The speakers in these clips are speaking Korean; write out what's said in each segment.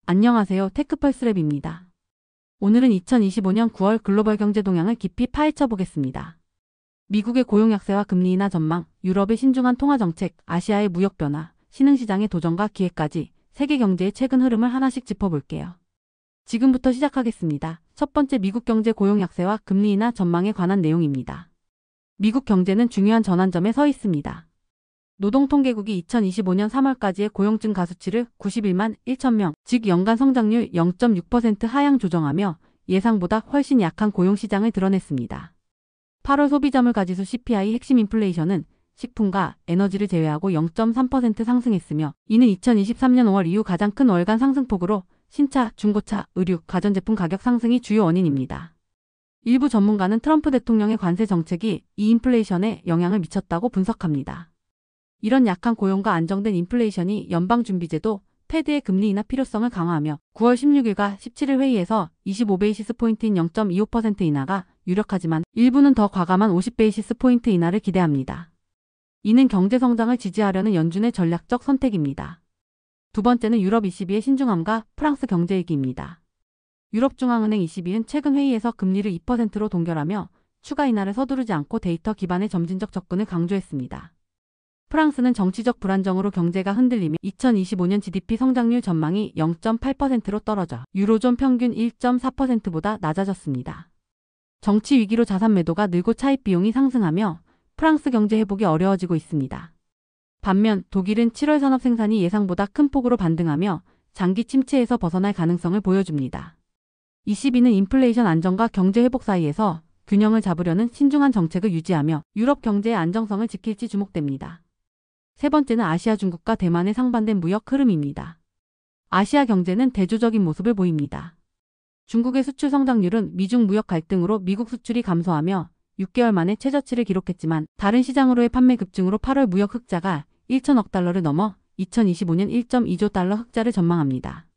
안녕하세요. 테크펄스랩입니다. 오늘은 2025년 9월 글로벌 경제 동향을 깊이 파헤쳐 보겠습니다. 미국의 고용 약세와 금리 인하 전망, 유럽의 신중한 통화 정책, 아시아의 무역 변화, 신흥시장의 도전과 기회까지 세계 경제의 최근 흐름을 하나씩 짚어볼게요. 지금부터 시작하겠습니다. 첫 번째, 미국 경제 고용 약세와 금리 인하 전망에 관한 내용입니다. 미국 경제는 중요한 전환점에 서 있습니다. 노동통계국이 2025년 3월까지의 고용 증가 수치를 91만 1천 명, 즉 연간 성장률 0.6% 하향 조정하며 예상보다 훨씬 약한 고용 시장을 드러냈습니다. 8월 소비자물 가지수 CPI 핵심 인플레이션은 식품과 에너지를 제외하고 0.3% 상승했으며 이는 2023년 5월 이후 가장 큰 월간 상승폭으로 신차, 중고차, 의류, 가전제품 가격 상승이 주요 원인입니다. 일부 전문가는 트럼프 대통령의 관세 정책이 이 인플레이션에 영향을 미쳤다고 분석합니다. 이런 약한 고용과 안정된 인플레이션이 연방준비제도 패드의 금리 인하 필요성을 강화하며 9월 16일과 17일 회의에서 25베이시스 포인트인 0.25% 인하가 유력하지만 일부는 더 과감한 50베이시스 포인트 인하를 기대합니다. 이는 경제 성장을 지지하려는 연준의 전략적 선택입니다. 두 번째는 유럽 ECB의 신중함과 프랑스 경제위기입니다. 유럽중앙은행 ECB는 최근 회의에서 금리를 2%로 동결하며 추가 인하를 서두르지 않고 데이터 기반의 점진적 접근을 강조했습니다. 프랑스는 정치적 불안정으로 경제가 흔들리며 2025년 GDP 성장률 전망이 0.8%로 떨어져 유로존 평균 1.4%보다 낮아졌습니다. 정치 위기로 자산 매도가 늘고 차입 비용이 상승하며 프랑스 경제 회복이 어려워지고 있습니다. 반면 독일은 7월 산업 생산이 예상보다 큰 폭으로 반등하며 장기 침체에서 벗어날 가능성을 보여줍니다. ECB는 인플레이션 안정과 경제 회복 사이에서 균형을 잡으려는 신중한 정책을 유지하며 유럽 경제의 안정성을 지킬지 주목됩니다. 세 번째는 아시아 중국과 대만의 상반된 무역 흐름입니다. 아시아 경제는 대조적인 모습을 보입니다. 중국의 수출 성장률은 미중 무역 갈등으로 미국 수출이 감소하며 6개월 만에 최저치를 기록했지만 다른 시장으로의 판매 급증으로 8월 무역 흑자가 1천억 달러를 넘어 2025년 1.2조 달러 흑자를 전망합니다.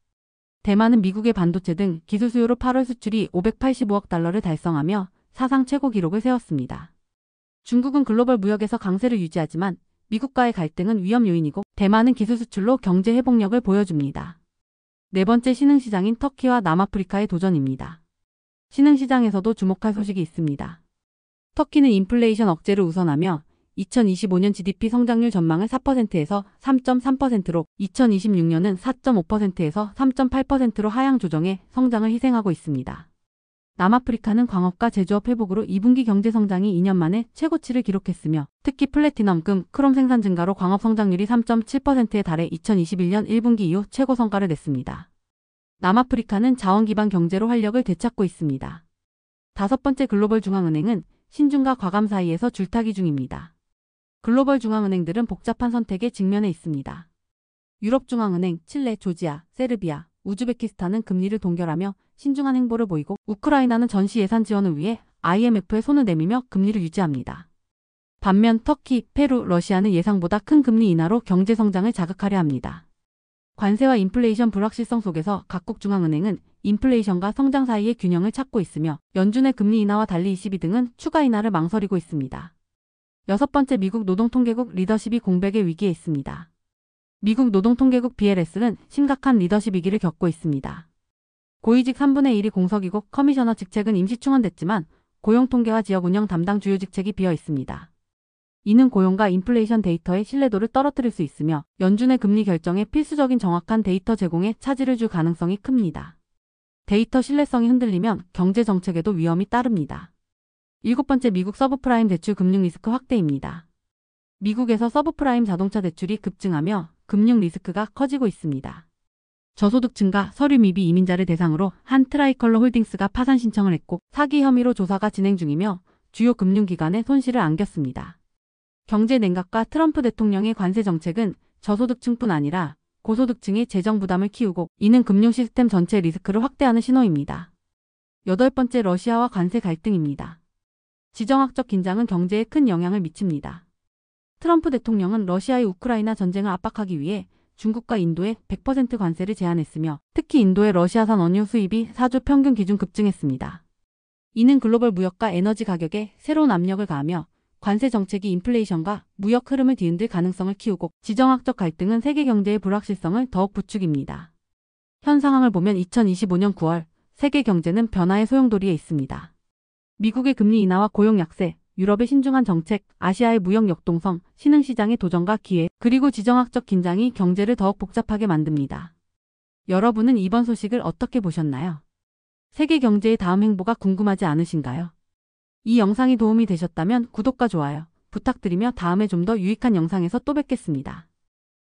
대만은 미국의 반도체 등 기술 수요로 8월 수출이 585억 달러를 달성하며 사상 최고 기록을 세웠습니다. 중국은 글로벌 무역에서 강세를 유지하지만 미국과의 갈등은 위험 요인이고 대만은 기술 수출로 경제 회복력을 보여줍니다. 네 번째, 신흥시장인 터키와 남아프리카의 도전입니다. 신흥시장에서도 주목할 소식이 있습니다. 터키는 인플레이션 억제를 우선하며 2025년 GDP 성장률 전망을 4%에서 3.3%로 2026년은 4.5%에서 3.8%로 하향 조정해 성장을 희생하고 있습니다. 남아프리카는 광업과 제조업 회복으로 2분기 경제 성장이 2년 만에 최고치를 기록했으며 특히 플래티넘, 금, 크롬 생산 증가로 광업 성장률이 3.7%에 달해 2021년 1분기 이후 최고 성과를 냈습니다. 남아프리카는 자원 기반 경제로 활력을 되찾고 있습니다. 다섯 번째, 글로벌 중앙은행은 신중과 과감 사이에서 줄타기 중입니다. 글로벌 중앙은행들은 복잡한 선택에 직면해 있습니다. 유럽 중앙은행, 칠레, 조지아, 세르비아, 우즈베키스탄은 금리를 동결하며 신중한 행보를 보이고 우크라이나는 전시 예산 지원을 위해 IMF에 손을 내밀며 금리를 유지합니다. 반면 터키, 페루, 러시아는 예상보다 큰 금리 인하로 경제 성장을 자극하려 합니다. 관세와 인플레이션 불확실성 속에서 각국 중앙은행은 인플레이션과 성장 사이의 균형을 찾고 있으며 연준의 금리 인하와 달리 ECB 등은 추가 인하를 망설이고 있습니다. 여섯 번째, 미국 노동통계국 리더십이 공백의 위기에 있습니다. 미국 노동통계국 BLS는 심각한 리더십 위기를 겪고 있습니다. 고위직 3분의 1이 공석이고 커미셔너 직책은 임시 충원됐지만 고용통계와 지역운영 담당 주요 직책이 비어 있습니다. 이는 고용과 인플레이션 데이터의 신뢰도를 떨어뜨릴 수 있으며 연준의 금리 결정에 필수적인 정확한 데이터 제공에 차질을 줄 가능성이 큽니다. 데이터 신뢰성이 흔들리면 경제 정책에도 위험이 따릅니다. 일곱 번째, 미국 서브프라임 대출 금융 리스크 확대입니다. 미국에서 서브프라임 자동차 대출이 급증하며 금융 리스크가 커지고 있습니다. 저소득층과 서류 미비 이민자를 대상으로 한 트라이컬러 홀딩스가 파산 신청을 했고 사기 혐의로 조사가 진행 중이며 주요 금융기관에 손실을 안겼습니다. 경제 냉각과 트럼프 대통령의 관세 정책은 저소득층뿐 아니라 고소득층의 재정 부담을 키우고 이는 금융 시스템 전체 리스크를 확대하는 신호입니다. 여덟 번째, 러시아와 관세 갈등입니다. 지정학적 긴장은 경제에 큰 영향을 미칩니다. 트럼프 대통령은 러시아의 우크라이나 전쟁을 압박하기 위해 중국과 인도에 100% 관세를 제한했으며 특히 인도의 러시아산 원유 수입이 4주 평균 기준 급증했습니다. 이는 글로벌 무역과 에너지 가격에 새로운 압력을 가하며 관세 정책이 인플레이션과 무역 흐름을 뒤흔들 가능성을 키우고 지정학적 갈등은 세계 경제의 불확실성을 더욱 부추깁니다. 현 상황을 보면 2025년 9월 세계 경제는 변화의 소용돌이에 있습니다. 미국의 금리 인하와 고용 약세, 유럽의 신중한 정책, 아시아의 무역 역동성, 신흥시장의 도전과 기회, 그리고 지정학적 긴장이 경제를 더욱 복잡하게 만듭니다. 여러분은 이번 소식을 어떻게 보셨나요? 세계 경제의 다음 행보가 궁금하지 않으신가요? 이 영상이 도움이 되셨다면 구독과 좋아요 부탁드리며 다음에 좀 더 유익한 영상에서 또 뵙겠습니다.